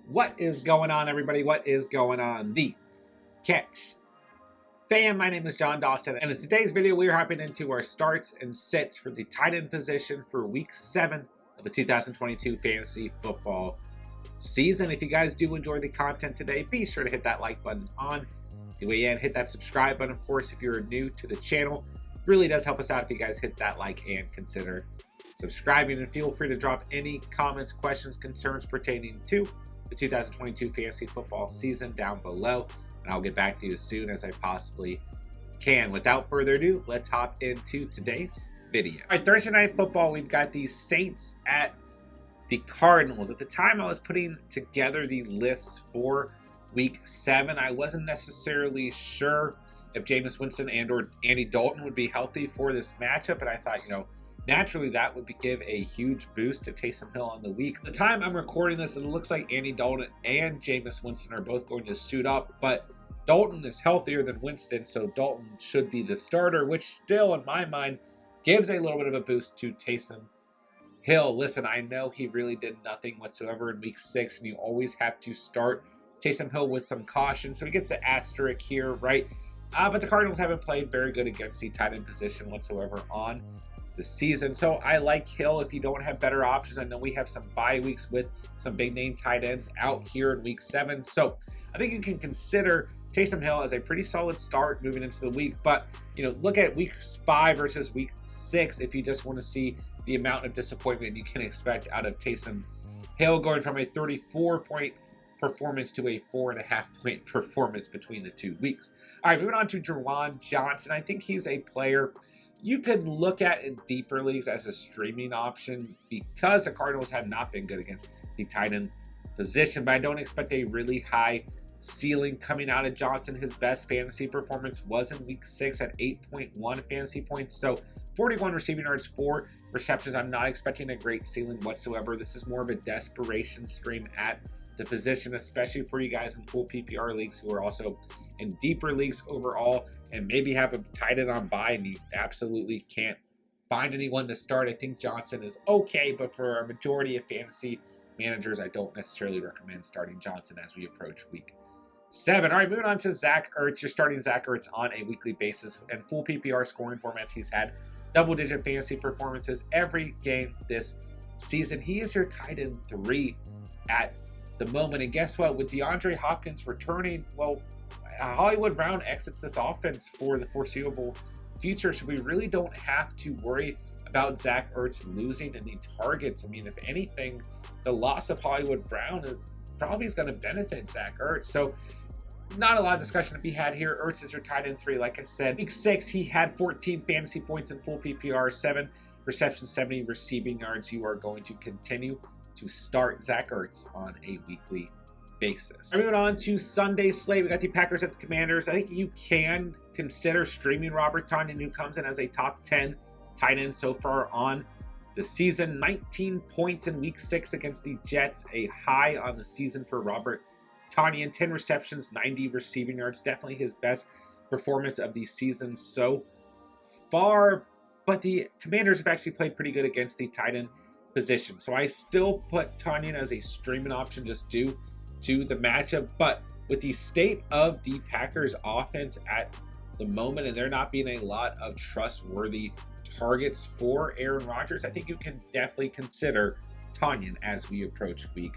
What is going on, everybody? What is going on? The Catch Fam, my name is John Dawson, and in today's video, we are hopping into our starts and sits for the tight end position for Week 7 of the 2022 Fantasy Football season. If you guys do enjoy the content today, be sure to hit that like button on the way in. Hit that subscribe button, of course, if you're new to the channel. It really does help us out if you guys hit that like and consider subscribing. And feel free to drop any comments, questions, concerns pertaining to the 2022 Fantasy Football season down below, and I'll get back to you as soon as I possibly can. Without further ado, let's hop into today's video. All right, Thursday Night Football, we've got the Saints at the Cardinals. At the time I was putting together the lists for Week 7, I wasn't necessarily sure if Jameis Winston and or Andy Dalton would be healthy for this matchup, and I thought, naturally, that would give a huge boost to Taysom Hill on the week. At the time I'm recording this, it looks like Andy Dalton and Jameis Winston are both going to suit up, but Dalton is healthier than Winston, so Dalton should be the starter, which still, in my mind, gives a little bit of a boost to Taysom Hill. Listen, I know he really did nothing whatsoever in Week 6, and you always have to start Taysom Hill with some caution, so he gets the asterisk here, right? But the Cardinals haven't played very good against the tight end position whatsoever on the season. So I like Hill if you don't have better options. I know we have some bye weeks with some big name tight ends out here in Week 7. So I think you can consider Taysom Hill as a pretty solid start moving into the week. But, look at Week 5 versus Week 6 if you just want to see the amount of disappointment you can expect out of Taysom Hill, going from a 34-point performance to a 4.5-point performance between the 2 weeks. All right, moving on to JUWAN Johnson. I think he's a player you could look at in deeper leagues as a streaming option because the Cardinals have not been good against the tight end position, but I don't expect a really high ceiling coming out of Johnson. His best fantasy performance was in Week 6 at 8.1 fantasy points, so 41 receiving yards, 4 receptions. I'm not expecting a great ceiling whatsoever. This is more of a desperation stream at the position, especially for you guys in full PPR leagues who are also in deeper leagues overall and maybe have a tight end on bye and you absolutely can't find anyone to start. I think Johnson is okay, but for a majority of fantasy managers, I don't necessarily recommend starting Johnson as we approach Week 7. All right, moving on to Zach Ertz. You're starting Zach Ertz on a weekly basis. In full PPR scoring formats, he's had double-digit fantasy performances every game this season. He is your tight end 3 at the moment. And guess what? With DeAndre Hopkins returning, well, Hollywood Brown exits this offense for the foreseeable future, so we really don't have to worry about Zach Ertz losing any targets. I mean, if anything, the loss of Hollywood Brown is probably going to benefit Zach Ertz. So not a lot of discussion to be had here. Ertz is your tight end 3. Like I said, Week 6, he had 14 fantasy points in full PPR, 7 receptions, 70 receiving yards. You are going to continue to start Zach Ertz on a weekly basis. Moving on to Sunday's slate, we got the Packers at the Commanders. I think you can consider streaming Robert Tonyan, who comes in as a top 10 tight end so far on the season. 19 points in Week 6 against the Jets, a high on the season for Robert Tonyan. 10 receptions, 90 receiving yards. Definitely his best performance of the season so far. But the Commanders have actually played pretty good against the tight end position. So I still put Tonyan as a streaming option just due to the matchup. But with the state of the Packers offense at the moment and there not being a lot of trustworthy targets for Aaron Rodgers, I think you can definitely consider Tonyan as we approach Week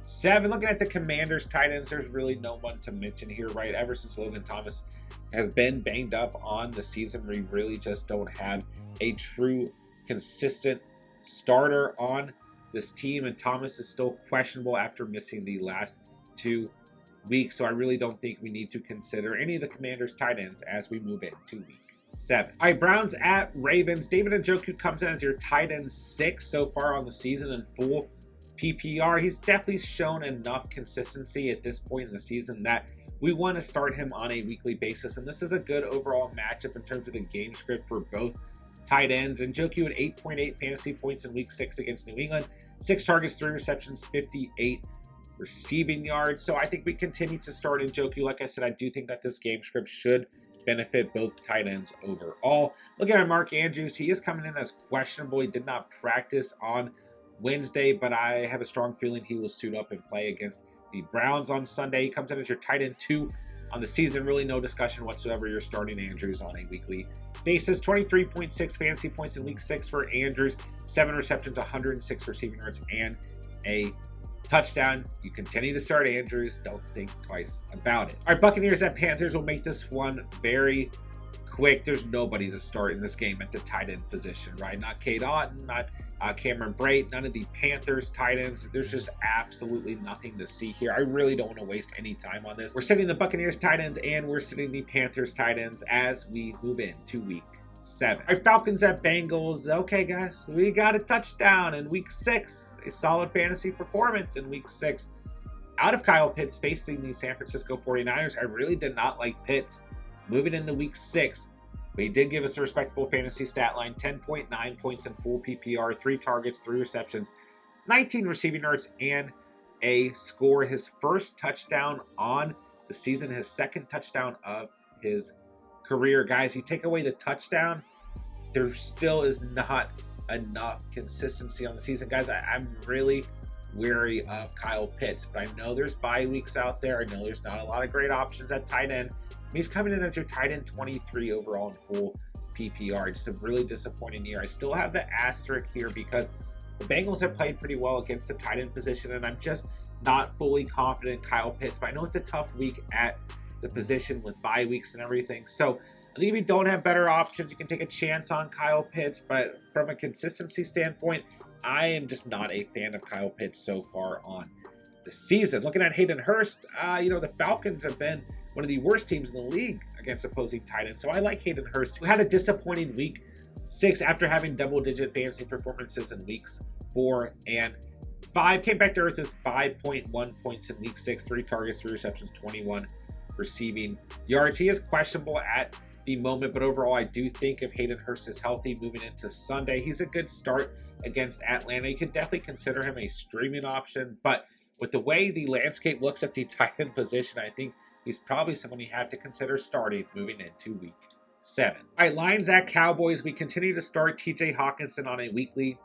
7. Looking at the Commanders tight ends, there's really no one to mention here, right? Ever since Logan Thomas has been banged up on the season, we really just don't have a true consistent starter on this team, and Thomas is still questionable after missing the last 2 weeks, so I really don't think we need to consider any of the Commanders tight ends as we move into Week 7. All right, Browns at Ravens. David Njoku comes in as your tight end 6 so far on the season in full PPR. He's definitely shown enough consistency at this point in the season that we want to start him on a weekly basis, and this is a good overall matchup in terms of the game script for both tight ends. And Njoku had 8.8 fantasy points in Week 6 against New England, 6 targets, 3 receptions, 58 receiving yards. So I think we continue to start Njoku. Like I said, I do think that this game script should benefit both tight ends overall. Looking at Mark Andrews, he is coming in as questionable. He did not practice on Wednesday, but I have a strong feeling he will suit up and play against the Browns on Sunday. He comes in as your tight end 2 on the season. Really no discussion whatsoever. You're starting Andrews on a weekly basis. 23.6 fantasy points in week 6 for Andrews. 7 receptions, 106 receiving yards, and a touchdown. You continue to start Andrews. Don't think twice about it. All right, Buccaneers at Panthers. Will make this one very quick. There's nobody to start in this game at the tight end position, right? Not Cade Otton, not Cameron Brate, none of the Panthers tight ends. There's just absolutely nothing to see here. I really don't want to waste any time on this. We're sitting the Buccaneers tight ends and we're sitting the Panthers tight ends as we move into week 7. All right, Falcons at Bengals. Okay, guys, we got a touchdown in week 6. A solid fantasy performance in week 6 out of Kyle Pitts facing the San Francisco 49ers. I really did not like Pitts moving into week 6. But he did give us a respectable fantasy stat line. 10.9 points in full PPR, 3 targets, 3 receptions, 19 receiving yards, and a score. His first touchdown on the season, his second touchdown of his career. Guys, you take away the touchdown, there still is not enough consistency on the season. Guys, I'm really weary of Kyle Pitts, but I know there's bye weeks out there. I know there's not a lot of great options at tight end. He's coming in as your tight end 23 overall in full PPR. Just a really disappointing year. I still have the asterisk here because the Bengals have played pretty well against the tight end position, and I'm just not fully confident in Kyle Pitts. But I know it's a tough week at the position with bye weeks and everything. So I think if you don't have better options, you can take a chance on Kyle Pitts. But from a consistency standpoint, I am just not a fan of Kyle Pitts so far on the season. Looking at HAYDEN HURST, the Falcons have been one of the worst teams in the league against opposing tight ends. So I like HAYDEN HURST, who had a disappointing week 6 after having double-digit fantasy performances in weeks 4 and 5. Came back to earth with 5.1 points in week 6, 3 targets, 3 receptions, 21 receiving yards. He is questionable at the moment, but overall, I do think if HAYDEN HURST is healthy moving into Sunday, he's a good start against Atlanta. You can definitely consider him a streaming option, but with the way the landscape looks at the tight end position, I think he's probably someone you have to consider starting moving into week 7. All right, Lions at Cowboys. We continue to start TJ Hockenson on a weekly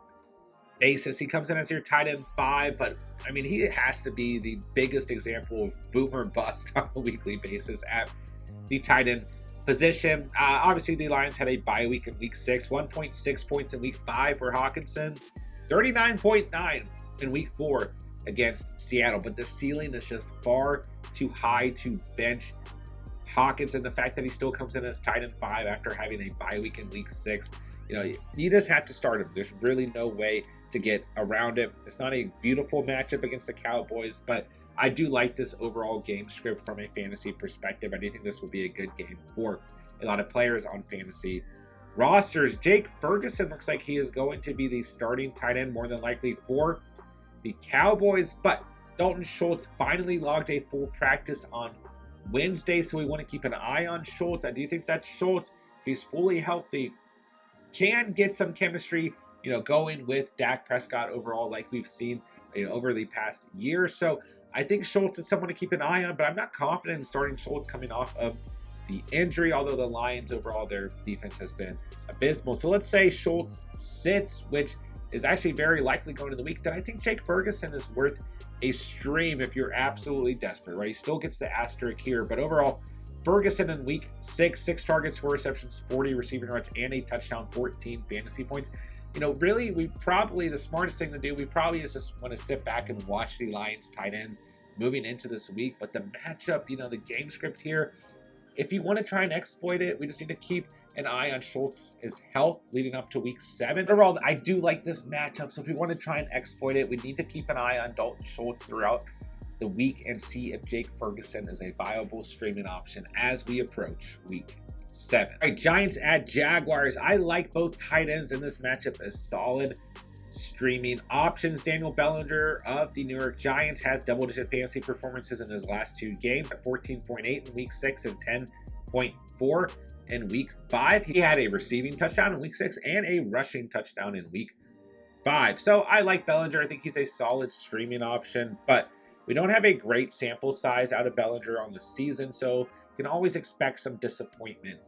basis. He comes in as your tight end 5, but I mean, he has to be the biggest example of boomer bust on a weekly basis at the tight end position. Obviously, the Lions had a bye week in week 6, 1.6 points in week 5 for Hockenson, 39.9 in week 4 against Seattle, but the ceiling is just far too high to bench Hockenson. The fact that he still comes in as tight end 5 after having a bye week in week 6, you just have to start him. There's really no way to get around it. It's not a beautiful matchup against the Cowboys, but I do like this overall game script from a fantasy perspective. I do think this will be a good game for a lot of players on fantasy rosters. Jake Ferguson looks like he is going to be the starting tight end more than likely for the Cowboys, but Dalton Schultz finally logged a full practice on Wednesday, so we want to keep an eye on Schultz. I do think that Schultz, if he's fully healthy, can get some chemistry, going with Dak Prescott overall, like we've seen, over the past year. So I think Schultz is someone to keep an eye on, but I'm not confident in starting Schultz coming off of the injury, although the Lions overall, their defense has been abysmal. So let's say Schultz sits, which is actually very likely going to the week, then I think Jake Ferguson is worth a stream if you're absolutely desperate, right? He still gets the asterisk here, but overall, Ferguson in week 6, 6 targets, 4 receptions, 40 receiving yards, and a touchdown, 14 fantasy points. Really, the smartest thing to do, we probably just want to sit back and watch the Lions tight ends moving into this week. But the matchup, the game script here, if you want to try and exploit it, we just need to keep an eye on Schultz's health leading up to week 7. Overall, I do like this matchup, so if we want to try and exploit it, we need to keep an eye on Dalton Schultz throughout the week and see if Jake Ferguson is a viable streaming option as we approach week 7. All right, Giants at Jaguars. I like both tight ends in this matchup as solid streaming options. Daniel Bellinger of the New York Giants has double-digit fantasy performances in his last 2 games at 14.8 in week 6 and 10.4 in week 5. He had a receiving touchdown in week 6 and a rushing touchdown in week 5. So I like Bellinger. I think he's a solid streaming option, but we don't have a great sample size out of Bellinger on the season, so you can always expect some disappointment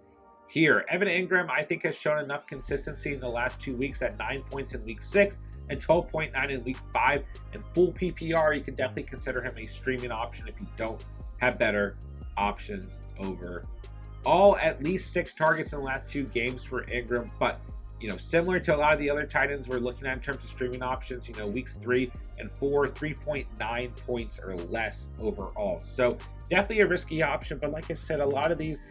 here. Evan Ingram, I think, has shown enough consistency in the last 2 weeks at 9 points in week 6 and 12.9 in week 5. In full PPR, you can definitely consider him a streaming option if you don't have better options over. All at least 6 targets in the last 2 games for Ingram, but similar to a lot of the other tight ends we're looking at in terms of streaming options, weeks 3 and 4, 3.9 points or less overall. So definitely a risky option, but like I said, a lot of these,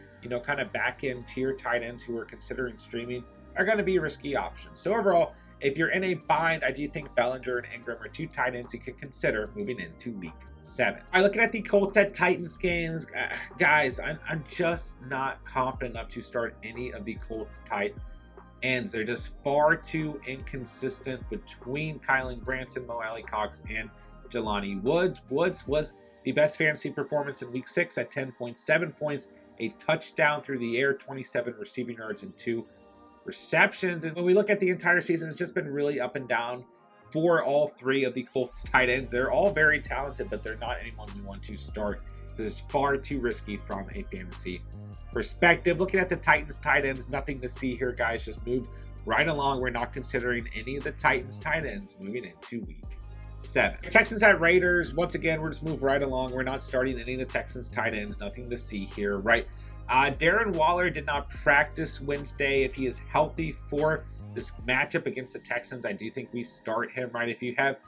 kind of back end tier tight ends who are considering streaming are going to be risky options. So overall, if you're in a bind, I do think Bellinger and Ingram are 2 tight ends you can consider moving into week 7. All right, looking at the Colts at Titans games, guys, I'm just not confident enough to start any of the Colts tight ends. They're just far too inconsistent between Kylan Granson, Mo Alley-Cox, and Jelani Woods. Woods was the best fantasy performance in week 6 at 10.7 points, a touchdown through the air, 27 receiving yards, and 2 receptions. And when we look at the entire season, it's just been really up and down for all 3 of the Colts tight ends. They're all very talented, but they're not anyone we want to start. This is far too risky from a fantasy perspective. Looking at the Titans tight ends, nothing to see here, guys. Just move right along. We're not considering any of the Titans tight ends moving into week 7. Texans at Raiders, once again, we're just move right along. We're not starting any of the Texans tight ends. Nothing to see here, right? Darren Waller did not practice Wednesday. If he is healthy for this matchup against the Texans, I do think we start him, right? If you have,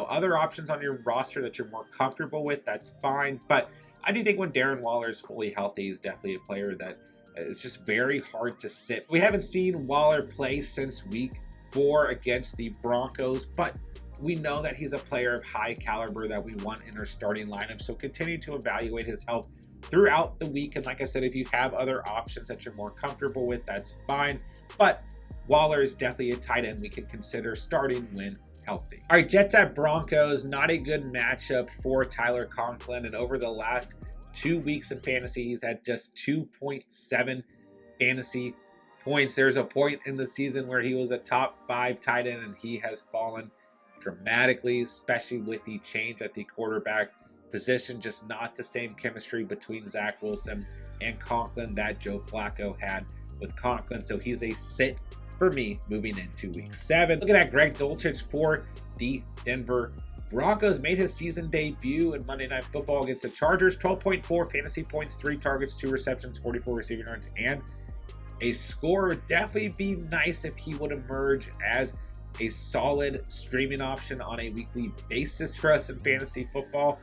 other options on your roster that you're more comfortable with, that's fine. But I do think when Darren Waller is fully healthy, he's definitely a player that is just very hard to sit. We haven't seen Waller play since week 4 against the Broncos, but we know that he's a player of high caliber that we want in our starting lineup. So continue to evaluate his health throughout the week. And like I said, if you have other options that you're more comfortable with, that's fine. But Waller is definitely a tight end we can consider starting when healthy. All right, Jets at Broncos, not a good matchup for Tyler Conklin. And over the last 2 weeks in fantasy, he's had just 2.7 fantasy points. There's a point in the season where he was a top 5 tight end, and he has fallen dramatically, especially with the change at the quarterback position. Just not the same chemistry between Zach Wilson and Conklin that Joe Flacco had with Conklin. So he's a sit for me moving into week 7. Looking at Greg Dulcich for the Denver Broncos, made his season debut in Monday Night Football against the Chargers. 12.4 fantasy points, 3 targets, 2 receptions, 44 receiving yards, and a score. Would definitely be nice if he would emerge as a solid streaming option on a weekly basis for us in fantasy football.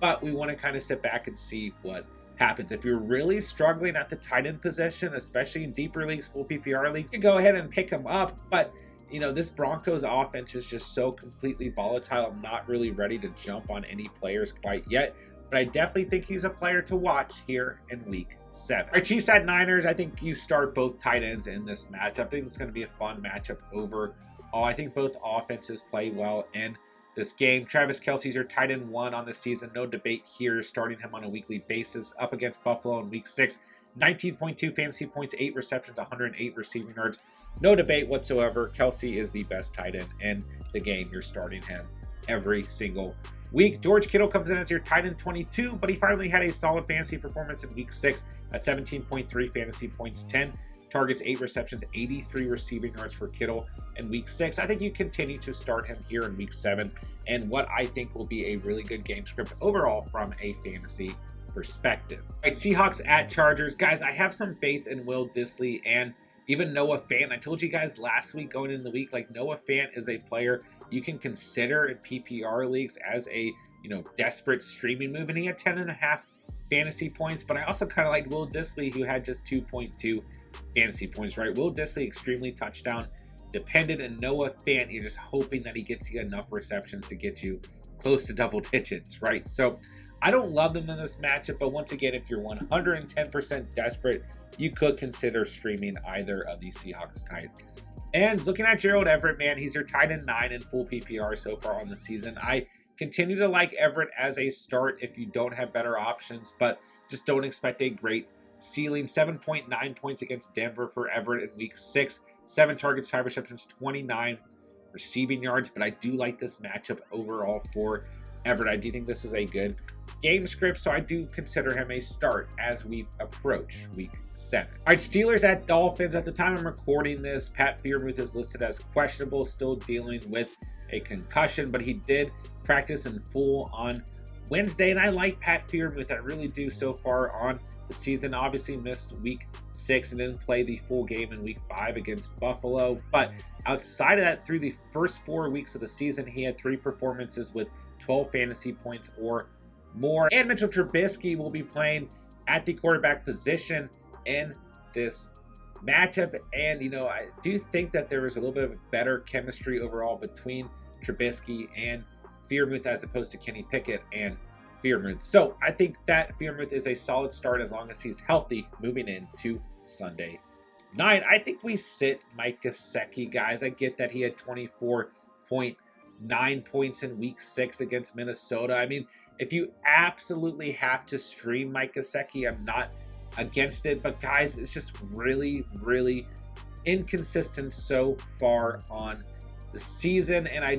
But we want to kind of sit back and see what happens. If you're really struggling at the tight end position, especially in deeper leagues, full PPR leagues, you can go ahead and pick him up. But this Broncos offense is just so completely volatile. I'm not really ready to jump on any players quite yet, but I definitely think he's a player to watch here in week 7. Our Chiefs at Niners, I think you start both tight ends in this matchup. I think it's going to be a fun matchup overall. I think both offenses play well in this game. Travis Kelce's your tight end 1 on the season. No debate here, starting him on a weekly basis. Up against Buffalo in week 6. 19.2 fantasy points, 8 receptions, 108 receiving yards. No debate whatsoever. Kelce is the best tight end in the game. You're starting him every single week. George Kittle comes in as your tight end 22, but he finally had a solid fantasy performance in week 6 at 17.3 fantasy points, 10 targets, 8 receptions, 83 receiving yards for Kittle in week 6. I think you continue to start him here in week 7, and what I think will be a really good game script overall from a fantasy perspective. All right, Seahawks at Chargers. Guys, I have some faith in Will Dissly and even Noah Fant. I told you guys last week going into the week, like, Noah Fant is a player you can consider in PPR leagues as a, desperate streaming move, and he had 10.5 fantasy points. But I also kind of liked Will Dissly, who had just 2.2 fantasy points, right? Will Dissly extremely touchdown dependent, and Noah Fant, you're just hoping that he gets you enough receptions to get you close to double digits, right? So I don't love them in this matchup, but once again, if you're 110% desperate, you could consider streaming either of the Seahawks tight ends. Looking at Gerald Everett, man, he's your tight end 9 in full PPR so far on the season. I continue to like Everett as a start if you don't have better options, but just don't expect a great ceiling. 7.9 points against Denver for Everett in week 6. 7 targets, 5 receptions, 29 receiving yards. But I do like this matchup overall for Everett. I do think this is a good game script, so I do consider him a start as we approach week 7. All right, Steelers at Dolphins. At the time I'm recording this, Pat Freiermuth is listed as questionable, still dealing with a concussion, but he did practice in full on Wednesday, and I like Pat Freiermuth. I really do so far on the season. Obviously missed week 6 and didn't play the full game in week 5 against Buffalo, but outside of that, through the first 4 weeks of the season, he had 3 performances with 12 fantasy points or more. And Mitchell Trubisky will be playing at the quarterback position in this matchup, and you know, I do think that there was a little bit of better chemistry overall between Trubisky and Freiermuth as opposed to Kenny Pickett and Freiermuth. So I think that Freiermuth is a solid start as long as he's healthy moving into Sunday night. I think we sit Mike Gesicki, guys. I get that he had 24.9 points in week 6 against Minnesota. I mean, if you absolutely have to stream Mike Gesicki, I'm not against it, but guys, it's just really inconsistent so far on the season. And I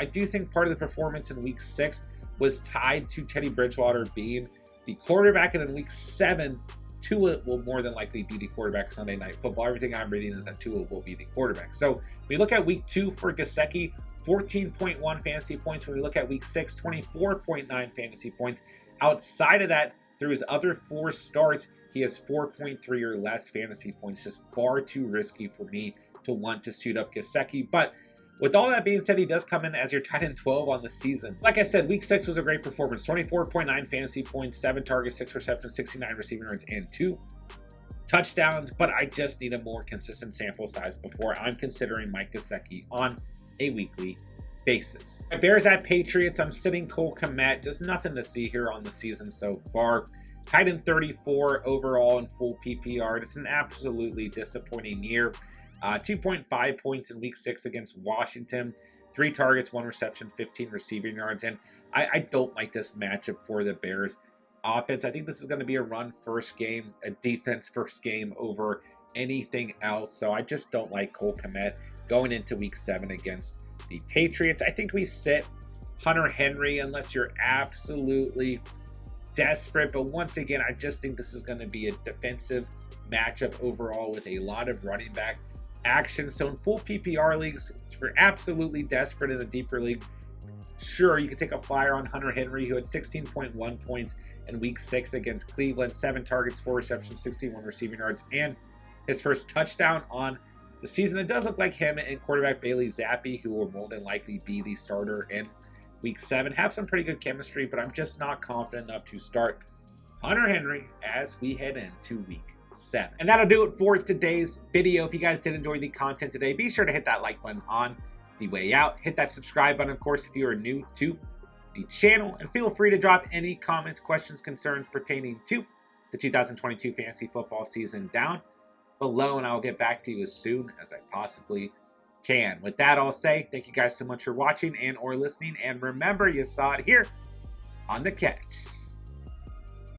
do think part of the performance in week 6 was tied to Teddy Bridgewater being the quarterback, and in week 7 Tua will more than likely be the quarterback Sunday Night Football. Everything I'm reading is that Tua will be the quarterback. So we look at week 2 for Gesicki, 14.1 fantasy points. When we look at week 6, 24.9 fantasy points. Outside of that, through his other 4 starts, he has 4.3 or less fantasy points. Just far too risky for me to want to suit up Gesicki. But with all that being said, he does come in as your tight end 12 on the season. Like I said, week 6 was a great performance. 24.9 fantasy points, 7 targets, 6 receptions, 69 receiving yards, and 2 touchdowns. But I just need a more consistent sample size before I'm considering Mike Gesicki on a weekly basis. Bears at Patriots. I'm sitting Cole Kmet. Just nothing to see here on the season so far. Tight end 34 overall in full PPR. It's an absolutely disappointing year. 2.5 points in week 6 against Washington. 3 targets, 1 reception, 15 receiving yards. And I don't like this matchup for the Bears offense. I think this is going to be a run first game, a defense first game over anything else. So I just don't like Cole Kmet going into week 7 against the Patriots. I think we sit Hunter Henry unless you're absolutely desperate. But once again, I just think this is going to be a defensive matchup overall with a lot of running back action. So in full PPR leagues, if you're absolutely desperate in a deeper league, sure, you could take a flyer on Hunter Henry, who had 16.1 points in week 6 against Cleveland, 7 targets, 4 receptions, 61 receiving yards, and his first touchdown on the season. It does look like him and quarterback Bailey Zappi, who will more than likely be the starter in week 7, have some pretty good chemistry, but I'm just not confident enough to start Hunter Henry as we head into week 7. And that'll do it for today's video. If you guys did enjoy the content today, be sure to hit that like button on the way out. Hit that subscribe button, of course, if you are new to the channel. And feel free to drop any comments, questions, concerns pertaining to the 2022 fantasy football season down below, and I'll get back to you as soon as I possibly can. With that, I'll say thank you guys so much for watching and or listening. And remember, you saw it here on The Catch.